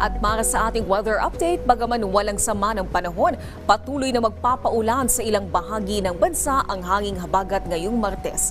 At para sa ating weather update, bagaman walang sama ng panahon, patuloy na magpapaulan sa ilang bahagi ng bansa ang hanging habagat ngayong Martes.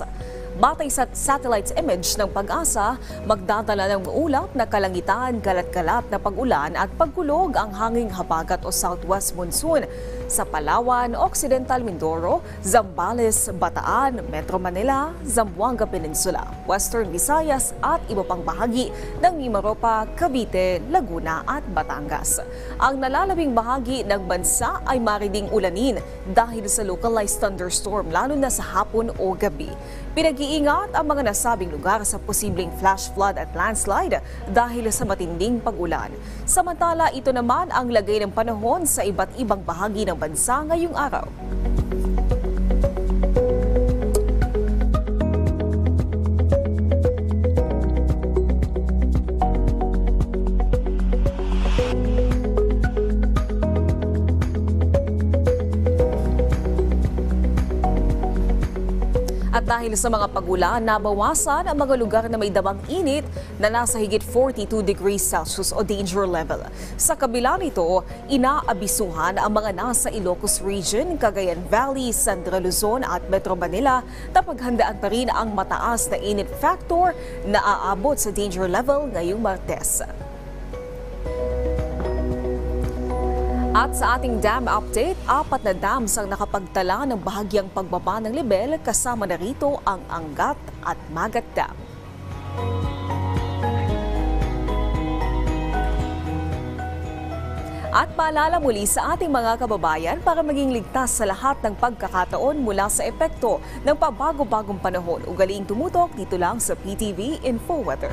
Batay sa satellite image ng Pag-asa, magdadala ng ulap na kalangitan, kalat-kalat na pag-ulan at pagkulog ang hanging habagat o southwest monsoon sa Palawan, Occidental Mindoro, Zambales, Bataan, Metro Manila, Zamboanga Peninsula, Western Visayas at iba pang bahagi ng Mimaropa, Cavite, Laguna at Batangas. Ang nalalabing bahagi ng bansa ay mariding ulanin dahil sa localized thunderstorm lalo na sa hapon o gabi. Pinag-iingat ang mga nasabing lugar sa posibleng flash flood at landslide dahil sa matinding pag-ulan. Samantala, ito naman ang lagay ng panahon sa iba't ibang bahagi ng bansa ngayong araw. At dahil sa mga pag-ulan, nabawasan ang mga lugar na may damang init na nasa higit 42 degrees Celsius o danger level. Sa kabila nito, inaabisuhan ang mga nasa Ilocos Region, Cagayan Valley, Central Luzon at Metro Manila na paghandaan pa rin ang mataas na init factor na aabot sa danger level ngayong Martes. At sa ating dam update, 4 na dams ang nakapagtala ng bahagyang pagbaba ng lebel, kasama na rito ang Angat at Magat Dam. At paalala muli sa ating mga kababayan para maging ligtas sa lahat ng pagkakataon mula sa epekto ng pabago-bagong panahon. Ugaliing tumutok dito lang sa PTV Info Weather.